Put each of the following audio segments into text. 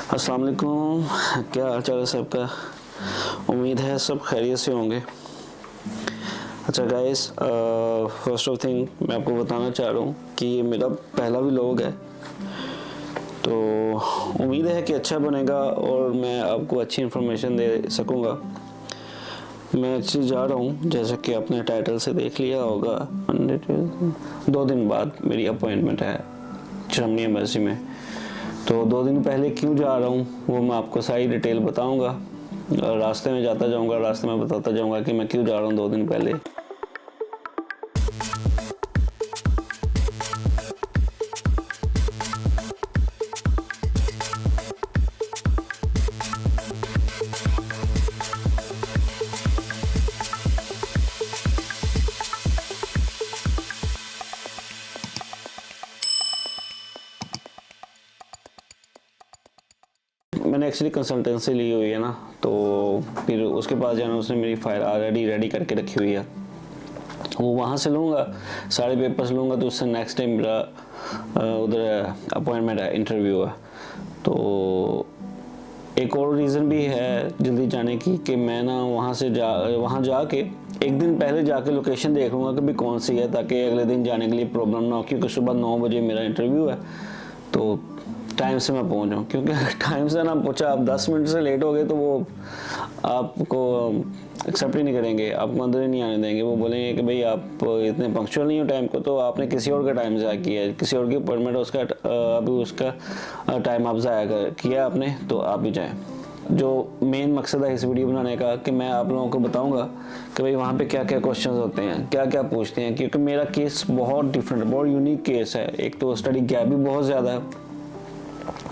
अस्सलाम वालेकुम, क्या हाल चाल है सबका। उम्मीद है सब खैरियत से होंगे। अच्छा गाइस, फर्स्ट ऑफ थिंग मैं आपको बताना चाह रहा हूँ कि ये मेरा पहला व्लॉग है, तो उम्मीद है कि अच्छा बनेगा और मैं आपको अच्छी इन्फॉर्मेशन दे सकूँगा। मैं एक्चुअली जा रहा हूँ, जैसा कि आपने टाइटल से देख लिया होगा, 2 दिन बाद मेरी अपॉइंटमेंट है जर्मनी एम्बेसी में। तो 2 दिन पहले क्यों जा रहा हूँ वो मैं आपको सारी डिटेल बताऊँगा, और रास्ते में जाता जाऊँगा, रास्ते में बताता जाऊँगा कि मैं क्यों जा रहा हूँ 2 दिन पहले। मैंने एक्चुअली कंसल्टेंसी ली हुई है ना, तो फिर उसके पास जाना, उसने मेरी फाइल ऑलरेडी रेडी करके रखी हुई है। वो वहाँ से लूँगा, सारे पेपर्स लूँगा, तो उससे नेक्स्ट टाइम मेरा उधर अपॉइंटमेंट है, इंटरव्यू है। तो एक और रीज़न भी है जल्दी जाने की कि मैं ना वहाँ जाके एक दिन पहले जाके लोकेशन देख लूँगा कि भी कौन सी है, ताकि अगले दिन जाने के लिए प्रॉब्लम ना हो, क्योंकि सुबह 9 बजे मेरा इंटरव्यू है। तो टाइम से मैं पहुंच जाऊँ, क्योंकि टाइम से ना पहुंचा, आप 10 मिनट से लेट हो गए तो वो आपको एक्सेप्ट ही नहीं करेंगे, आपको अंदर ही नहीं आने देंगे। वो बोलेंगे कि भाई आप इतने पंक्चुअल नहीं हो टाइम को, तो आपने किसी और का टाइम ज़ाया किया है, किसी और की अपॉइंटमेंट उसका अभी उसका टाइम आप ज़ाया किया आपने, तो आप ही जाएँ। जो मेन मकसद है इस वीडियो बनाने का कि मैं आप लोगों को बताऊंगा कि भाई वहाँ पे क्या क्या क्वेश्चंस होते हैं, क्या क्या पूछते हैं, क्योंकि मेरा केस बहुत डिफरेंट, बहुत यूनिक केस है। एक तो स्टडी गैप भी बहुत ज़्यादा है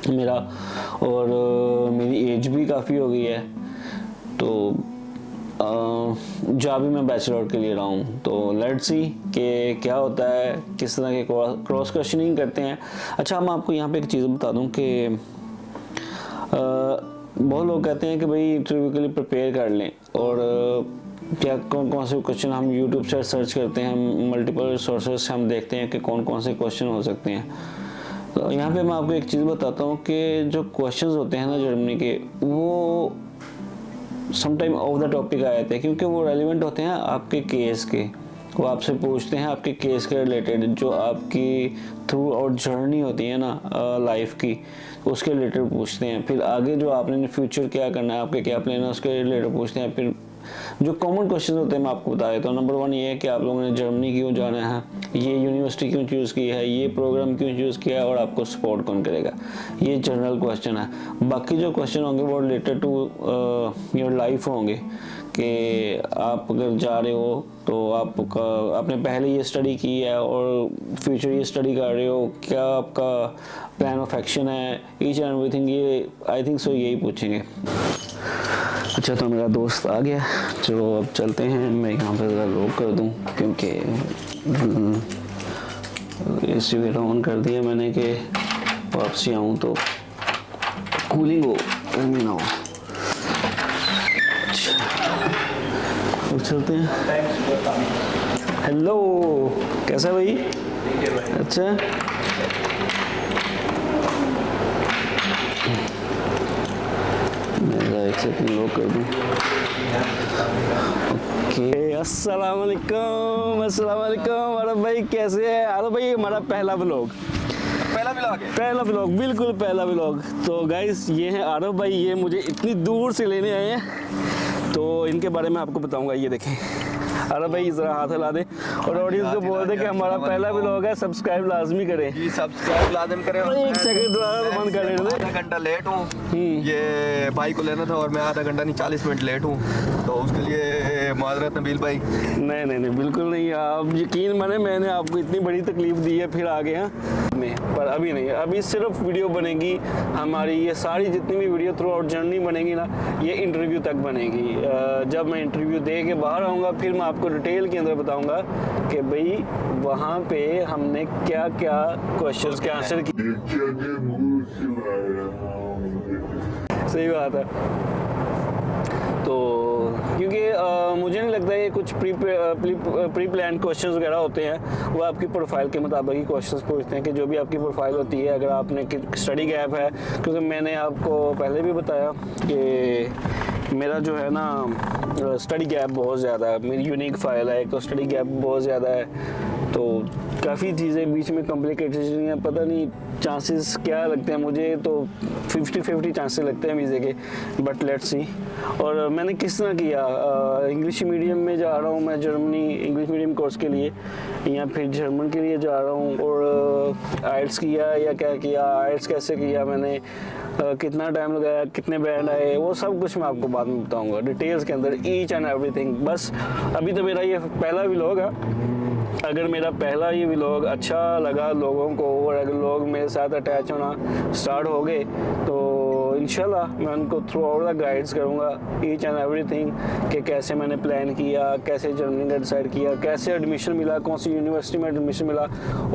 मेरा, और मेरी एज भी काफ़ी हो गई है। तो जॉब भी मैं बैचलर के लिए रहा हूँ। तो लेट्स सी कि क्या होता है, किस तरह के क्रॉस क्वेश्चनिंग करते हैं। अच्छा, मैं आपको यहाँ पे एक चीज़ बता दूँ कि बहुत लोग कहते हैं कि भाई इंटरव्यू के लिए प्रिपेयर कर लें, और क्या कौन कौन से क्वेश्चन हम यूट्यूब से सर्च करते हैं, हम मल्टीपल सोर्सेज से हम देखते हैं कि कौन कौन से क्वेश्चन हो सकते हैं। तो यहाँ पे मैं आपको एक चीज़ बताता हूँ कि जो क्वेश्चंस होते हैं ना जर्मनी के, वो समटाइम ऑफ द टॉपिक आ जाते हैं, क्योंकि वो रेलिवेंट होते हैं आपके केस के। वो आपसे पूछते हैं आपके केस के रिलेटेड, जो आपकी थ्रू आउट जर्नी होती है ना लाइफ की, उसके रिलेटेड पूछते हैं। फिर आगे जो आपने इन फ्यूचर क्या करना है, आपके क्या प्लान है, उसके रिलेटेड पूछते हैं। फिर जो कॉमन क्वेश्चन होते हैं मैं आपको बता देता हूँ। नंबर 1 ये है कि आप लोगों ने जर्मनी क्यों जाना है, ये यूनिवर्सिटी क्यों चूज़ की है, ये प्रोग्राम क्यों चूज़ किया है, और आपको सपोर्ट कौन करेगा। ये जनरल क्वेश्चन है। बाकी जो क्वेश्चन होंगे वो रिलेटेड टू योर लाइफ होंगे, कि आप अगर जा रहे हो तो आपने पहले ये स्टडी की है और फ्यूचर ये स्टडी कर रहे हो, क्या आपका प्लान ऑफ एक्शन है, ईच एंड एवरीथिंग। ये आई थिंक सो यही पूछेंगे। अच्छा, तो मेरा दोस्त आ गया, जो अब चलते हैं। मैं यहाँ पर ज़रा रोक कर दूँ, क्योंकि एसी वगैरह ऑन कर दिया मैंने कि वापसी आऊँ तो कूलिंग हो, गर्मी ना हो। अच्छा, चलते हैं। हेलो, कैसा भाई? अच्छा, एक सेकंड लॉक कर दूं। ओके, अस्सलाम वालेकुम, अस्सलाम वालेकुम। अरे भाई कैसे है? अरे भाई हमारा पहला व्लॉग बिल्कुल पहला व्लॉग। तो गाइस ये हैं आरव भाई, ये मुझे इतनी दूर से लेने आए हैं, तो इनके बारे में आपको बताऊंगा। ये देखें, अरे भाई ज़रा हाथ हिला दे और ऑडियंस को बोल दे कि हमारा पहला व्लॉग है, सब्सक्राइब लाजमी करें। जी, सब्सक्राइब लाजम करें। एक सेकंड दोबारा बंद कर लेना। आधा घंटा लेट हूँ, ये भाई को लेना था और मैं आधा घंटा नहीं 40 मिनट लेट हूँ, तो उसके लिए माजरत नबील भाई। नहीं बिल्कुल नहीं, आप यकीन माने, मैंने आपको इतनी बड़ी तकलीफ दी है, फिर आ गए हैं में, पर अभी नहीं। अभी सिर्फ वीडियो बनेगी हमारी, ये सारी जितनी भी वीडियो थ्रू आउट जर्नी बनेगी ना, ये इंटरव्यू तक बनेगी। जब मैं इंटरव्यू दे के बाहर आऊँगा, फिर मैं आपको डिटेल के अंदर बताऊँगा कि भाई वहाँ पे हमने क्या क्या क्वेश्चंस के आंसर किए। सही बात है। तो क्योंकि मुझे नहीं लगता ये कुछ प्री प्लान क्वेश्चंस वगैरह होते हैं, वो आपकी प्रोफाइल के मुताबिक ही क्वेश्चंस पूछते हैं कि जो भी आपकी प्रोफाइल होती है। अगर आपने स्टडी गैप है, क्योंकि मैंने आपको पहले भी बताया कि मेरा जो है ना स्टडी गैप बहुत ज़्यादा है, मेरी यूनिक फाइल है, एक तो स्टडी गैप बहुत ज़्यादा है, तो काफ़ी चीज़ें बीच में कॉम्प्लिकेटेड हैं, पता नहीं चांसेस क्या लगते हैं मुझे, तो 50-50 चांसेस लगते हैं वीज़े के, बट लेट्स सी। और मैंने किस तरह किया, इंग्लिश मीडियम में जा रहा हूँ मैं, जर्मनी इंग्लिश मीडियम कोर्स के लिए, या फिर जर्मन के लिए जा रहा हूँ, और आइल्स किया या क्या किया, आइल्स कैसे किया मैंने, कितना टाइम लगाया, कितने बैंड आए, वो सब कुछ मैं आपको बाद में बताऊँगा डिटेल्स के अंदर, ईच एंड एवरीथिंग। बस अभी तो मेरा ये पहला व्लॉग है, अगर मेरा पहला ये व्लॉग अच्छा लगा लोगों को, और अगर लोग मेरे साथ अटैच होना स्टार्ट हो गए, तो इंशाल्लाह मैं उनको थ्रू आउट द गाइड्स करूँगा ईच एंड एवरीथिंग, कि कैसे मैंने प्लान किया, कैसे जर्मनी का डिसाइड किया, कैसे एडमिशन मिला, कौन सी यूनिवर्सिटी में एडमिशन मिला।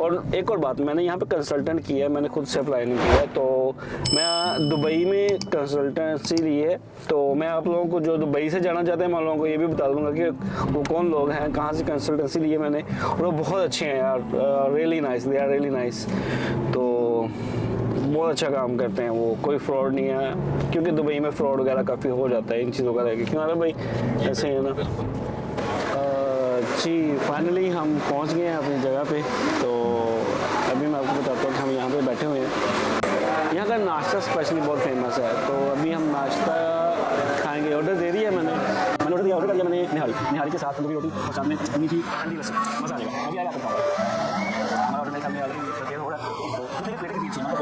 और एक और बात, मैंने यहाँ पे कंसल्टेंट किया है, मैंने खुद से अप्लाई नहीं किया, तो मैं दुबई में कंसल्टेंसी ली है, तो मैं आप लोगों को जो दुबई से जाना चाहते हैं मैं लोगों को ये भी बता दूंगा कि वो कौन लोग हैं, कहाँ से कंसल्टेंसी ली है मैंने, और वो बहुत अच्छे हैं यार, really nice, they are really nice, तो बहुत अच्छा काम करते हैं वो, कोई फ्रॉड नहीं है, क्योंकि दुबई में फ्रॉड वगैरह काफ़ी हो जाता है इन चीज़ों का लेके, क्यों भाई ऐसे है ना। जी फाइनली हम पहुंच गए हैं अपनी जगह पे, तो अभी मैं आपको बताता हूँ कि हम यहाँ पे बैठे हुए हैं। यहाँ का नाश्ता स्पेशली बहुत फेमस है, तो अभी हम नाश्ता खाएंगे। ऑर्डर दे दिया मैंने ऑर्डर कर दिया मैंने निहारी के साथ तंदूरी रोटी और साथ में मीठी ठंडी लस्सी, मज़ा आ जाएगा। अभी आया आपको हमारा ऑर्डर नहीं खाने वाला देर हो रहा है, तो प्लेट के बीच में बहुत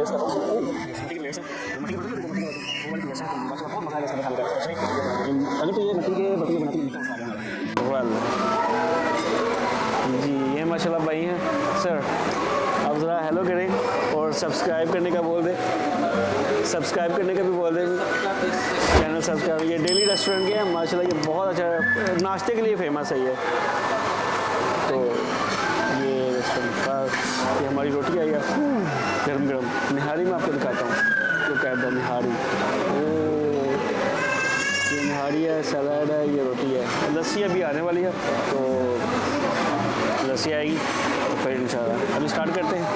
मज़ा है इसका खाने का। अगर तो ये मट्टी के बटी बनाती जी, ये माशाल्लाह भाई हैं सर, आप ज़रा हेलो करें और सब्सक्राइब करने का बोल दें, सब्सक्राइब करने का भी बोल दें, चैनल सब्सक्राइब। ये डेली रेस्टोरेंट के हैं माशाल्लाह, ये बहुत अच्छा नाश्ते के लिए फेमस है ये। तो ये रेस्टोरेंट पर ये हमारी रोटी आई है गरम गरम। निहारी में आपको दिखाता हूँ, तो कहता हूँ निहारी, ये निहारी है, सलाद है, ये रोटी है, लस्सी अभी आने वाली है, तो लस्सी आएगी तो फिर इंशाल्लाह अभी स्टार्ट करते हैं।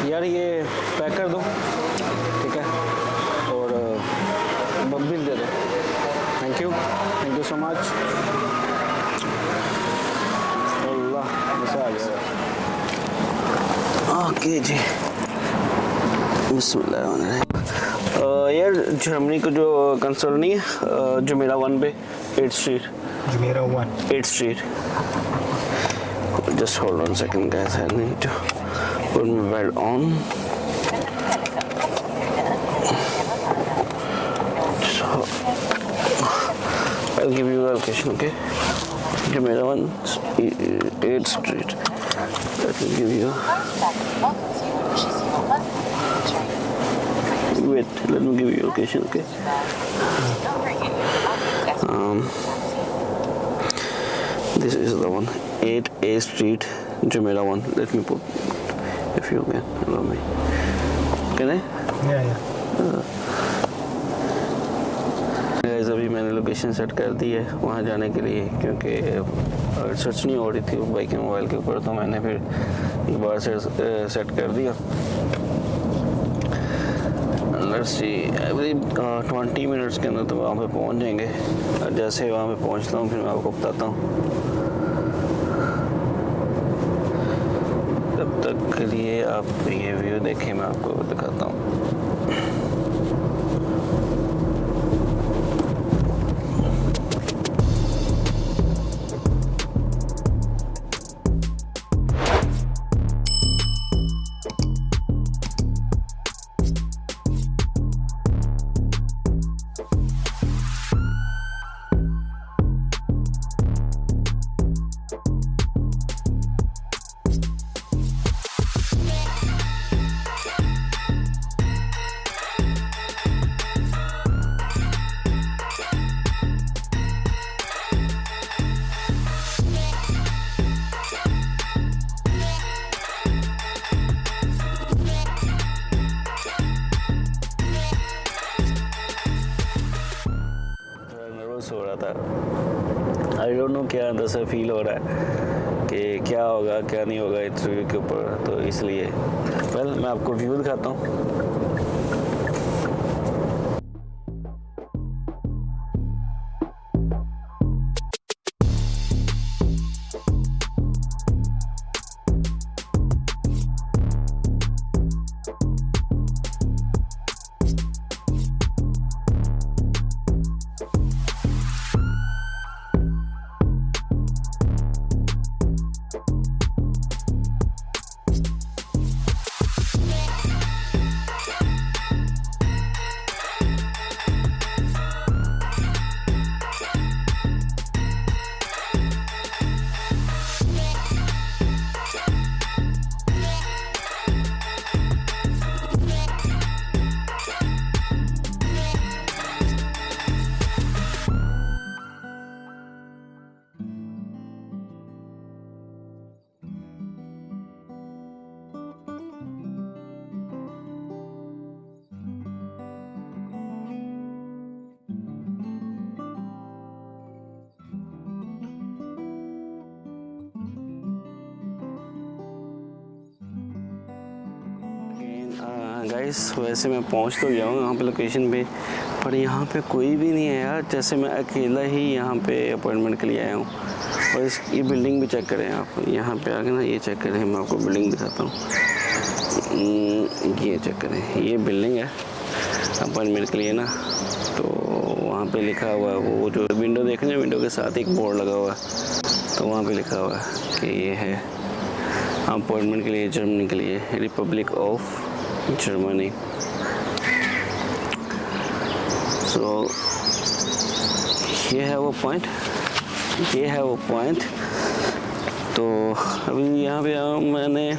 यार ये पैक कर दो, ठीक है, और बिल दे दो। Thank you so much. Allah मज़ा आ गया। ओके जी, बिस्मिल्लाह। यार जर्मनी को जो कंसर्न नहीं है, जुमेरा 1 पे 8th street, Jumeirah 1 8th street. Just hold on a second guys, I need to put my bed on. So I'll give you the location, okay? Jumeirah 1, 8th Street. Let me give you. Wait, let me give you location, okay? This is the one, 8A Street, Jumeirah 1. Let me put, if you can allow me. Can I? Yeah. Guys, अभी मैंने location set कर दी है वहाँ जाने के लिए, क्योंकि search नहीं हो रही थी बाइक के मोबाइल के ऊपर, तो मैंने फिर एक बार से सेट कर दिया। लेट्स सी, एवरी 20 मिनट्स के अंदर तो वहाँ पे पहुँच जाएंगे। जैसे वहाँ पे पहुँचता हूँ फिर मैं आपको बताता हूँ। तब तक के लिए आप ये व्यू देखें, मैं आपको दिखाता हूँ। नर्वस हो रहा था। आई डोंट नो क्या अंदर से फील हो रहा है कि क्या होगा क्या नहीं होगा इंटरव्यू के ऊपर, तो इसलिए मैं आपको व्यू दिखाता हूँ। गाइस वैसे मैं पहुंच तो गया हूँ यहाँ पे लोकेशन पे, पर यहाँ पे कोई भी नहीं है यार। जैसे मैं अकेला ही यहाँ पे अपॉइंटमेंट के लिए आया हूँ। और ये बिल्डिंग भी चेक करें आप, यहाँ पे आके ना ये चेक करें, मैं आपको बिल्डिंग दिखाता हूँ। ये चेक करें, ये बिल्डिंग है अपॉइंटमेंट के लिए ना। तो वहाँ पे लिखा हुआ है, वो जो विंडो देख रहे हैं, विंडो के साथ एक बोर्ड लगा हुआ है, तो वहाँ पे लिखा हुआ है कि ये है अपॉइंटमेंट के लिए जर्मनी के लिए, रिपब्लिक ऑफ जर्मनी। सो ये है वो पॉइंट, ये है वो पॉइंट। तो अभी यहाँ पे मैंने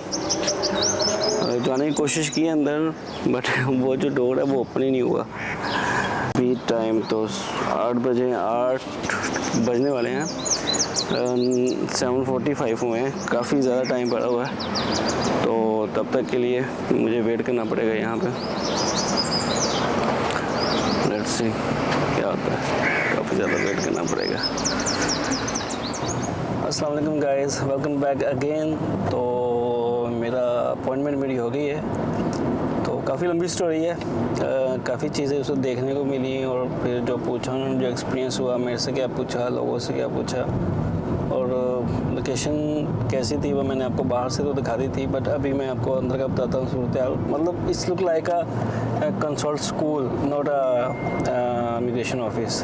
जाने की कोशिश की अंदर, बट वो जो डोर है वो ओपन ही नहीं हुआ। अभी टाइम तो 8 बजने वाले हैं, 7:45 हुए हैं, काफ़ी ज़्यादा टाइम पड़ा हुआ है। तो तब तक के लिए मुझे वेट करना पड़ेगा यहाँ पे। लेट्स सी क्या होता है, काफ़ी ज़्यादा वेट करना पड़ेगा। अस्सलाम वालेकुम गाइस, वेलकम बैक अगेन। तो मेरा अपॉइंटमेंट मेरी हो गई है। तो काफ़ी लंबी स्टोरी है, काफ़ी चीज़ें उसको देखने को मिली, और फिर जो पूछा उन्होंने, जो एक्सपीरियंस हुआ, मेरे से क्या पूछा, लोगों से क्या पूछा, और लोकेशन कैसी थी वो मैंने आपको बाहर से तो दिखा दी थी, बट अभी मैं आपको अंदर का बताता हूँ सूरत हाल। मतलब इस look like a consult school, not a immigration office.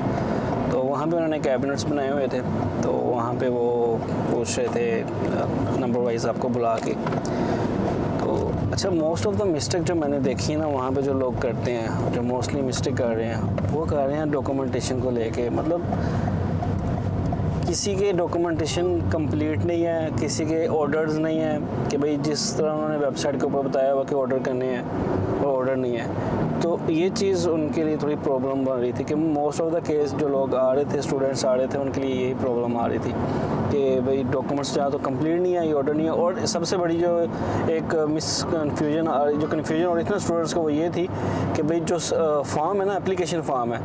तो वहाँ पे उन्होंने कैबिनेट्स बनाए हुए थे, तो वहाँ पे वो पूछ रहे थे नंबर वाइज आपको बुला के। तो अच्छा, मोस्ट ऑफ द मिस्टेक जो मैंने देखी है ना वहाँ पे जो लोग करते हैं, जो मोस्टली मिस्टेक कर रहे हैं, वो कर रहे हैं डॉक्यूमेंटेशन को लेके। मतलब किसी के डॉक्यूमेंटेशन कंप्लीट नहीं है, किसी के ऑर्डर्स नहीं है कि भाई जिस तरह उन्होंने वेबसाइट के ऊपर बताया हुआ कि ऑर्डर करने हैं, वो ऑर्डर नहीं है। तो ये चीज़ उनके लिए थोड़ी प्रॉब्लम बन रही थी कि मोस्ट ऑफ द केस जो लोग आ रहे थे, स्टूडेंट्स आ रहे थे, उनके लिए यही प्रॉब्लम आ रही थी कि भाई डॉक्यूमेंट्स जहाँ तो कंप्लीट नहीं है, ये ऑर्डर नहीं है। और सबसे बड़ी जो एक कन्फ्यूजन हो रही थी ना स्टूडेंट्स को, वो ये थी कि भाई जो फॉर्म है ना, एप्लीकेशन फॉर्म है,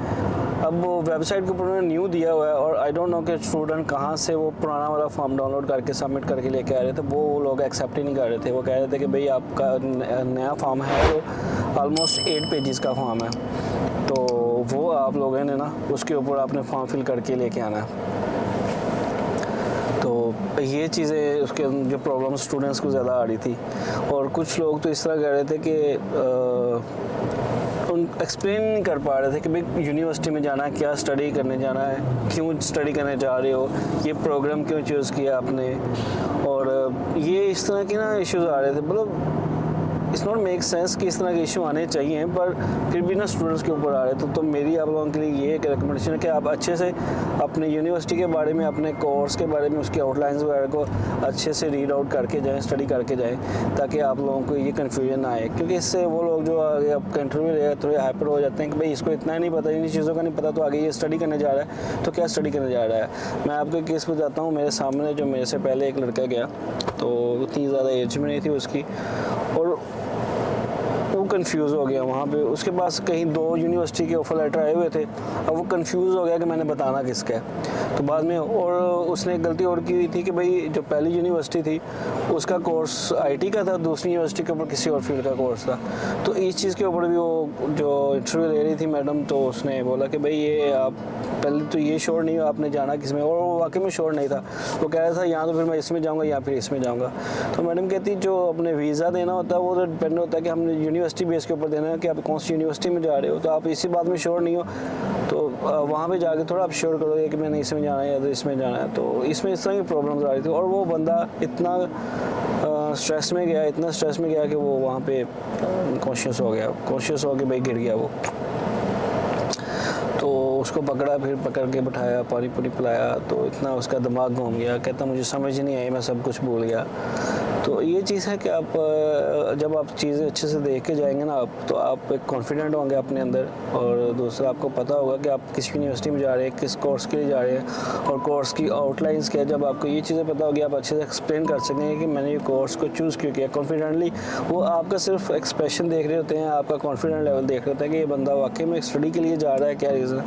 अब वो वेबसाइट के ऊपर उन्होंने न्यू दिया हुआ है, और आई डोंट नो कि स्टूडेंट कहाँ से वो पुराना वाला फॉर्म डाउनलोड करके सबमिट करके लेके आ रहे थे। वो लोग एक्सेप्ट ही नहीं कर रहे थे। वो कह रहे थे कि भाई आपका नया फॉर्म है, तो ऑलमोस्ट 8 पेजेस का फॉर्म है, तो वो आप लोगों ने ना उसके ऊपर आपने फॉर्म फिल करके लेके आना है। तो ये चीज़ें, उसके जो प्रॉब्लम स्टूडेंट्स को ज़्यादा आ रही थी। और कुछ लोग तो इस तरह कह रहे थे कि उन एक्सप्लेन नहीं कर पा रहे थे कि भाई यूनिवर्सिटी में जाना है, क्या स्टडी करने जाना है, क्यों स्टडी करने जा रहे हो, ये प्रोग्राम क्यों चूज़ किया आपने, और ये इस तरह के ना इश्यूज आ रहे थे। मतलब इट्स नॉट मेक सेंस कि इस तरह के इशू आने चाहिए, पर फिर भी ना स्टूडेंट्स के ऊपर आ रहे हैं। तो मेरी आप लोगों के लिए ये एक रिकमेंडेशन है कि आप अच्छे से अपने यूनिवर्सिटी के बारे में, अपने कोर्स के बारे में, उसके आउटलाइंस वगैरह को अच्छे से रीड आउट करके जाएं, स्टडी करके जाएं, ताकि आप लोगों को ये कन्फ्यूजन ना आए। क्योंकि इससे वो लोग जो आगे आपका इंटरव्यू ले थोड़े हाइपर हो जाते हैं कि भाई इसको इतना ही नहीं पता, इन चीज़ों का नहीं पता, तो आगे ये स्टडी करने जा रहा है तो क्या स्टडी करने जा रहा है। मैं आपको केस बताता हूँ, मेरे सामने जो मेरे से पहले एक लड़का गया, तो उतनी ज़्यादा एज में नहीं थी उसकी, और वो कंफ्यूज हो गया वहाँ पे। उसके पास कहीं 2 यूनिवर्सिटी के ऑफर लेटर आए हुए थे, अब वो कंफ्यूज हो गया कि मैंने बताना किसका है। तो बाद में और उसने एक गलती और की हुई थी कि भाई जो पहली यूनिवर्सिटी थी उसका कोर्स आईटी का था, दूसरी यूनिवर्सिटी के ऊपर किसी और फील्ड का कोर्स था। तो इस चीज़ के ऊपर भी वो जो इंटरव्यू ले रही थी मैडम, तो उसने बोला कि भाई ये आप पहले तो ये श्योर नहीं हो आपने जाना किस में, और वो वाकई में श्योर नहीं था। वो कह रहा था या तो फिर मैं इसमें जाऊँगा या फिर इसमें जाऊँगा। तो मैडम कहती जो अपने वीज़ा देना होता है वो तो डिपेंड होता है कि हमने यूनिवर्सिटी बेस के ऊपर देना है कि आप कौन सी यूनिवर्सिटी में जा रहे हो। तो आप इसी बात में श्योर नहीं हो तो वहाँ पे जाके थोड़ा आप श्योर करोगे कि मैंने इसमें जाना है या तो इसमें जाना है। तो इसमें इस तरह की प्रॉब्लम्स आ रही थी, और वो बंदा इतना स्ट्रेस में गया, इतना स्ट्रेस में गया कि वो वहाँ पे कॉन्शियस हो के भाई गिर गया वो। तो उसको पकड़ा, फिर पकड़ के बिठाया, पानी पूरी पिलाया, तो इतना उसका दिमाग घूम गया, कहता मुझे समझ नहीं आई, मैं सब कुछ भूल गया। तो ये चीज़ है कि आप जब आप चीज़ें अच्छे से देख के जाएंगे ना आप, तो आप एक कॉन्फिडेंट होंगे अपने अंदर, और दूसरा आपको पता होगा कि आप किस यूनिवर्सिटी में जा रहे हैं, किस कोर्स के लिए जा रहे हैं, और कोर्स की आउटलाइंस क्या है। जब आपको ये चीज़ें पता होगी, आप अच्छे से एक्सप्लेन कर सकेंगे कि मैंने ये कोर्स को चूज़ क्यों किया कॉन्फिडेंटली। वो आपका सिर्फ एक्सप्रेशन देख रहे होते हैं, आपका कॉन्फिडेंट लेवल देख रहे होते हैं कि ये बंदा वाकई में स्टडी के लिए जा रहा है, क्या रीज़न।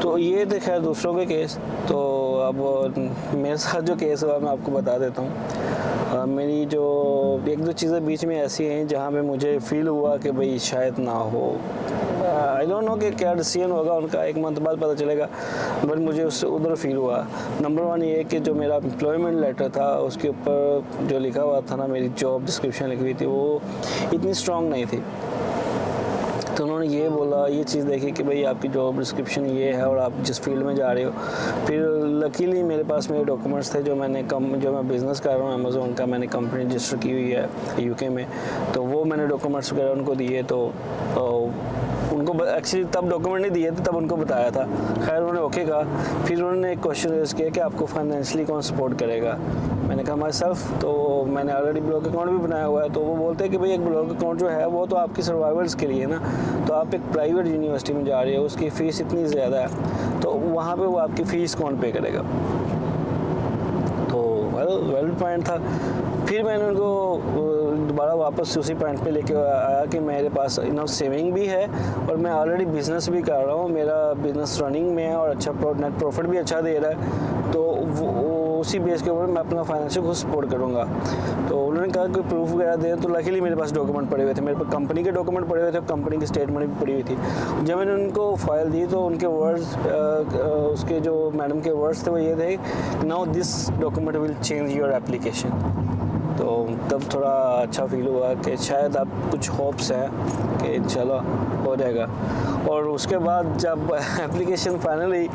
तो ये तो खैर दूसरों के केस। तो अब मेरे साथ जो केस हुआ मैं आपको बता देता हूँ। मेरी जो 1-2 चीज़ें बीच में ऐसी हैं जहाँ पे मुझे फील हुआ कि भाई शायद ना हो। आई डोंट नो कि क्या डिसीजन होगा उनका, 1 मंथ बाद पता चलेगा, बट मुझे उससे उधर फील हुआ। नंबर 1 ये कि जो मेरा एम्प्लॉयमेंट लेटर था उसके ऊपर जो लिखा हुआ था ना, मेरी जॉब डिस्क्रिप्शन लिखी हुई थी, वो इतनी स्ट्रॉन्ग नहीं थी। तो उन्होंने ये बोला, ये चीज़ देखी कि भाई आपकी जॉब डिस्क्रिप्शन ये है और आप जिस फील्ड में जा रहे हो। फिर लकीली मेरे पास मेरे डॉक्यूमेंट्स थे, जो मैं बिज़नेस कर रहा हूँ अमेज़ोन का, मैंने कंपनी रजिस्टर की हुई है यूके में, तो वो मैंने डॉक्यूमेंट्स वगैरह उनको दिए। तो उनको एक्चुअली तब डॉक्यूमेंट नहीं दिए थे, तब उनको बताया था। खैर उन्होंने ओके कहा। फिर उन्होंने एक क्वेश्चन रेज किया कि आपको फाइनेंशियली कौन सपोर्ट करेगा। मैंने कहा माई सेल्फ। तो मैंने ऑलरेडी ब्लॉग अकाउंट भी बनाया हुआ है। तो वो बोलते हैं कि भाई एक ब्लॉग अकाउंट जो है वो तो आपकी सर्वाइवल्स के लिए ना, तो आप एक प्राइवेट यूनिवर्सिटी में जा रहे हो, उसकी फ़ीस इतनी ज़्यादा है, तो वहाँ पे वो आपकी फ़ीस कौन पे करेगा। तो वैलिड पॉइंट था। फिर मैंने उनको दोबारा वापस उसी पॉइंट पे लेके आया कि मेरे पास इनफ सेविंग भी है और मैं ऑलरेडी बिज़नेस भी कर रहा हूँ, मेरा बिज़नेस रनिंग में है और अच्छा नेट प्रॉफिट भी अच्छा दे रहा है। तो उसी बेस के ऊपर मैं अपना फाइनेंशियल खुद सपोर्ट करूँगा। तो उन्होंने कहा कि प्रूफ वगैरह दें, तो लकीली मेरे पास डॉक्यूमेंट पड़े हुए थे, मेरे पास कंपनी के डॉक्यूमेंट पड़े हुए थे, कंपनी की स्टेटमेंट भी पड़ी हुई थी। जब मैंने उनको फाइल दी तो उनके वर्ड्स, उसके जो मैडम के वर्ड्स थे वो ये थे, now this document will change your application. तो तब थोड़ा अच्छा फील हुआ कि शायद अब कुछ होप्स हैं कि चलो हो जाएगा। और उसके बाद जब एप्लीकेशन फाइनली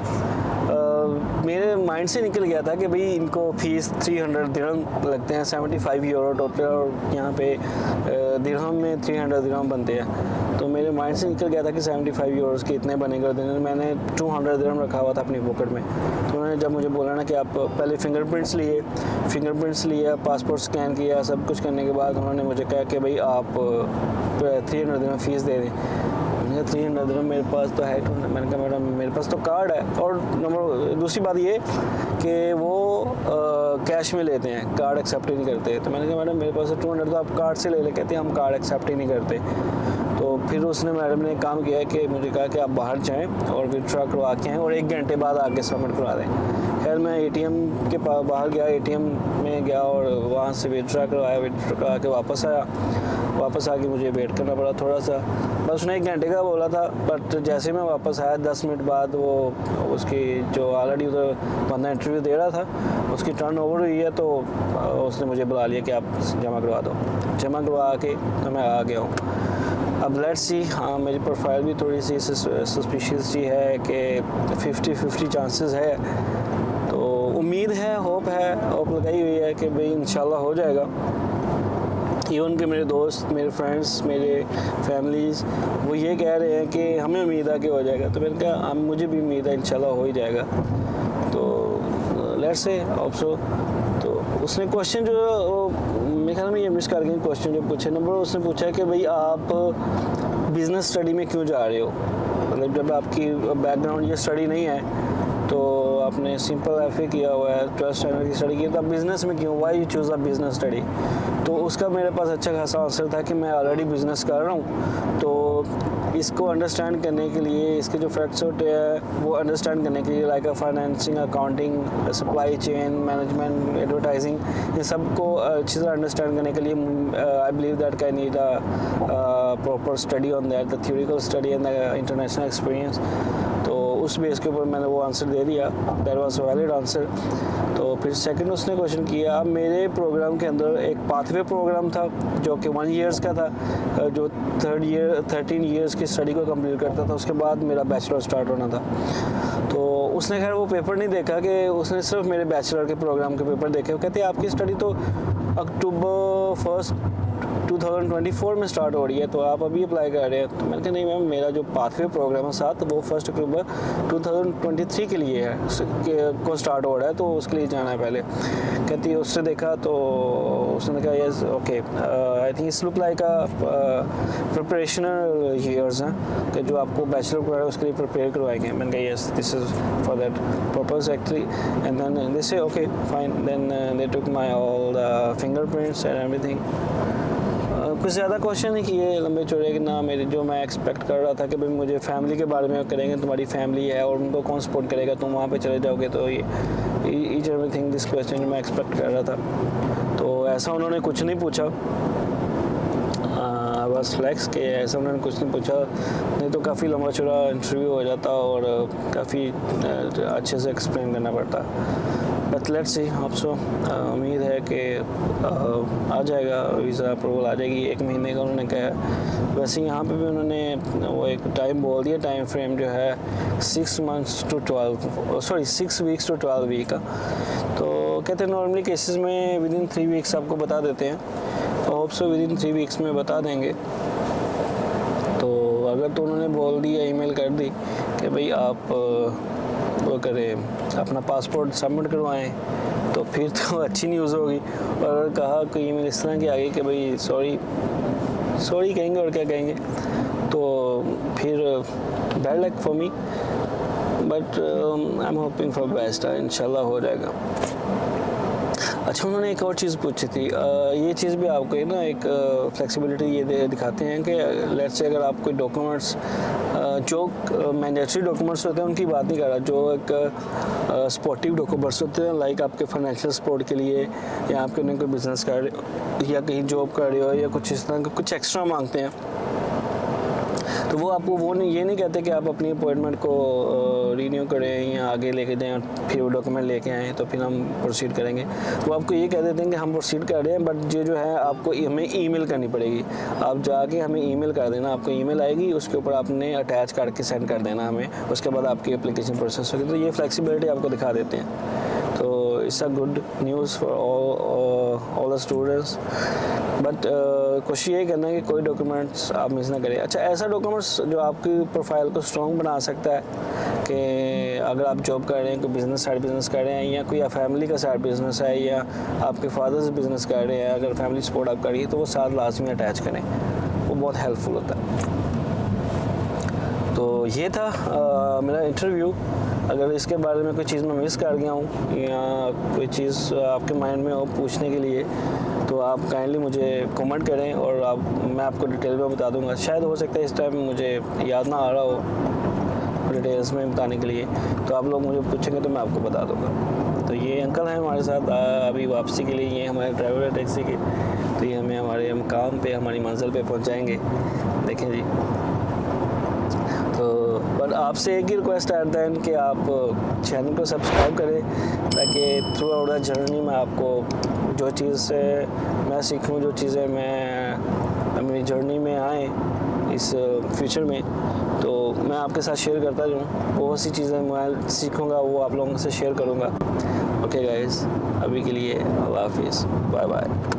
मेरे माइंड से निकल गया था कि भाई इनको फ़ीस 300 दिरहम लगते हैं, 75 यूरो टोटल, और यहाँ पे दिरहम में 300 दिरहम बनते हैं। तो मेरे माइंड से निकल गया था कि 75 यूरोज़ के इतने बनेंगे। मैंने 200 दिरहम रखा हुआ था अपनी पॉकेट में। तो उन्होंने जब मुझे बोला ना कि आप पहले फिंगरप्रिंट्स लिए, पासपोर्ट स्कैन किया, सब कुछ करने के बाद उन्होंने मुझे कहा कि भाई आप 300 दिरहम फ़ीस दे दें। मैंने कहा 300 दिरहम मेरे पास तो है। मैंने कहा मैडम मेरे पास तो कार्ड है, और दूसरी बात ये कि वो कैश में लेते हैं, कार्ड एक्सेप्ट ही नहीं करते। तो मैंने कहा मैडम मेरे पास 200 तो आप कार्ड से ले ले। कहते हैं हम कार्ड एक्सेप्ट ही नहीं करते। तो फिर उसने मैडम ने काम किया कि मुझे कहा कि आप बाहर जाएं और विड्रॉ करवा के आएँ और 1 घंटे बाद आके सबमिट करवा दें। खैर मैं एटीएम के बाहर गया, एटीएम में गया और वहाँ से विड्रॉ करवा के वापस आके मुझे वेट करना पड़ा थोड़ा सा। बस उसने 1 घंटे का बोला था, बट जैसे मैं वापस आया 10 मिनट बाद वो उसकी जो ऑलरेडी उधर बंदा इंटरव्यू दे रहा था उसकी टर्न ओवर हुई है। तो उसने मुझे बुला लिया कि आप जमा करवा दो। जमा करवा के तो मैं आ गया हूँ। अब लेट्स सी। हाँ, मेरी प्रोफाइल भी थोड़ी सी सस्पिशियस सी है कि 50-50 चांसेस है, तो उम्मीद है, होप लगाई हुई है कि भाई इंशाल्लाह हो जाएगा। इवन कि मेरे दोस्त, मेरे फ्रेंड्स, मेरे फैमिलीज़ वो ये कह रहे हैं कि हमें उम्मीद है कि हो जाएगा, तो मैंने कहा मुझे भी उम्मीद है इंशाल्लाह हो ही जाएगा। तो लेट्स से होप सो। तो उसने क्वेश्चन जो मेरे ख्याल में ये मिस कर गए क्वेश्चन जो पूछे। नंबर उसने पूछा कि भाई आप बिज़नेस स्टडी में क्यों जा रहे हो, मतलब जब आपकी बैकग्राउंड ये स्टडी नहीं है, तो आपने सिंपल FA किया हुआ है, 12th स्टैंडर्ड की स्टडी की, तो आप बिज़नेस में क्यों, why you choose a business study. तो उसका मेरे पास अच्छा खासा आंसर था कि मैं ऑलरेडी बिज़नेस कर रहा हूँ, तो इसको अंडरस्टैंड करने के लिए, इसके जो फैक्ट्स होते हैं वो अंडरस्टैंड करने के लिए, like financing, accounting, supply chain management, advertising, इन सब को अच्छी तरह अंडरस्टैंड करने के लिए I believe that I need a proper study on that, the theoretical study and the international experience. तो उस बेस के ऊपर मैंने वो आंसर दे दिया, दैट वाज वैलिड आंसर। तो फिर सेकंड उसने क्वेश्चन किया, अब मेरे प्रोग्राम के अंदर एक पाथवे प्रोग्राम था जो कि 1 ईयर्स का था, जो 13 ईयर्स की स्टडी को कंप्लीट करता था, उसके बाद मेरा बैचलर स्टार्ट होना था। तो उसने खैर वो पेपर नहीं देखा, कि उसने सिर्फ मेरे बैचलर के प्रोग्राम के पेपर देखे। वो कहते हैं आपकी स्टडी तो अक्टूबर 1 2024 में स्टार्ट हो रही है, तो आप अभी अप्लाई कर रहे हैं। तो मैंने कहा नहीं मैम, मेरा जो पाथवे प्रोग्राम है साथ, वो 1 अक्टूबर 2023 के लिए है, को स्टार्ट हो रहा है, तो उसके लिए जाना है पहले। कहती है उससे देखा तो उसने कहा yes okay, I think it's look like preparational years हैं, कि जो आपको बैचलर प्रोग्राम है उसके लिए प्रिपेयर करवाएंगे। मैंने कहा yes, this is for that purpose actually. And then they say okay fine, then they took my all the fingerprints and everything. कुछ ज़्यादा क्वेश्चन नहीं किए लंबे चौड़े, कि ना मेरे जो मैं एक्सपेक्ट कर रहा था कि भाई मुझे फैमिली के बारे में करेंगे, तुम्हारी फैमिली है और उनको कौन सपोर्ट करेगा, तुम वहाँ पे चले जाओगे, तो ये ईच एवरीथिंग दिस क्वेश्चन जो मैं एक्सपेक्ट कर रहा था, तो ऐसा उन्होंने कुछ नहीं पूछा। बस फ्लैक्स के ऐसा उन्होंने कुछ नहीं पूछा, नहीं तो काफ़ी लंबा चौड़ा इंटरव्यू हो जाता और काफ़ी अच्छे से एक्सप्लेन करना पड़ता। But let's see, hope so. उम्मीद है कि आ जाएगा, वीज़ा अप्रूवल आ जाएगी। 1 महीने का उन्होंने कहा। वैसे यहाँ पे भी उन्होंने वो एक टाइम बोल दिया, टाइम फ्रेम जो है 6 वीक्स टू 12 वीक का। तो कहते हैं नॉर्मली केसेस में विद इन 3 वीक्स आपको बता देते हैं, तो hope so with in 3 weeks में बता देंगे। तो अगर तो उन्होंने बोल दिया, ईमेल कर दी कि भाई आप वो करें, अपना पासपोर्ट सबमिट करवाएं, तो फिर तो अच्छी न्यूज़ होगी। और अगर कहा कोई ईमेल इस तरह की आ गई कि भाई सॉरी कहेंगे और क्या कहेंगे, तो फिर bad luck for me, but I am hoping for best, इंशाल्लाह हो जाएगा। अच्छा, उन्होंने एक और चीज़ पूछी थी, ये चीज़ भी आपको ना एक फ्लेक्सिबिलिटी ये दिखाते हैं कि लेट्स से अगर आप कोई डॉक्यूमेंट्स, जो मैंडेटरी डॉक्यूमेंट्स होते हैं उनकी बात नहीं कर रहा, जो एक सपोर्टिव डॉक्यूमेंट्स होते हैं, लाइक आपके फाइनेंशियल सपोर्ट के लिए, या आपके कोई बिजनेस कर रहे हो या कहीं जॉब कर रहे हो या कुछ इस तरह का कुछ एक्स्ट्रा मांगते हैं, तो वो आपको ये नहीं कहते कि आप अपनी अपॉइंटमेंट को रीन्यू करें या आगे लेके जाएं, फिर वो डॉक्यूमेंट लेके आएँ तो फिर हम प्रोसीड करेंगे। वो आपको ये कह देते हैं कि हम प्रोसीड कर रहे हैं, बट ये जो है आपको हमें ईमेल करनी पड़ेगी। आप जाके हमें ईमेल कर देना, आपको ईमेल आएगी, उसके ऊपर आपने अटैच करके सेंड कर देना हमें, उसके बाद आपकी एप्लीकेशन प्रोसेस होगी। तो ये फ्लेक्सिबिलिटी आपको दिखा देते हैं। तो it's a good news for all the students. But कोशिश ये करना है कि कोई डॉक्यूमेंट्स आप मिस ना करें। अच्छा, ऐसा डॉक्यूमेंट्स जो आपकी प्रोफाइल को स्ट्रॉन्ग बना सकता है, कि अगर आप जॉब कर रहे हैं, कोई बिज़नेस साइड बिज़नेस कर रहे हैं, या कोई फैमिली का साइड बिज़नेस है, या आपके फादर्स बिज़नेस कर रहे हैं, अगर फैमिली सपोर्ट आप करिए तो वो साथ लाजमी अटैच करें, वो बहुत हेल्पफुल होता है। तो ये था मेरा इंटरव्यू। अगर इसके बारे में कोई चीज़ मैं मिस कर गया हूँ या कोई चीज़ आपके माइंड में हो पूछने के लिए, तो आप काइंडली मुझे कमेंट करें और मैं आपको डिटेल में बता दूंगा। शायद हो सकता है इस टाइम मुझे याद ना आ रहा हो डिटेल्स में बताने के लिए, तो आप लोग मुझे पूछेंगे तो मैं आपको बता दूंगा। तो ये अंकल हैं हमारे साथ अभी वापसी के लिए, ये हमारे ड्राइवर है टैक्सी के, तो ये हमें हमारे काम पे, हमारी मंजिल पे पहुँचाएँगे। देखें जी, तो बट आपसे एक ही रिक्वेस्ट आता है कि आप चैनल को सब्सक्राइब करें, ताकि थ्रू आउट द जर्नी में आपको जो चीज़ मैं सीखूं, जो चीज़ें मैं मेरी जर्नी में आए इस फ्यूचर में, तो मैं आपके साथ शेयर करता रहूँ। बहुत सी चीज़ें मैं सीखूँगा, वो आप लोगों से शेयर करूँगा। ओके गाइस, अभी के लिए अल्लाह हाफिज़, बाय बाय।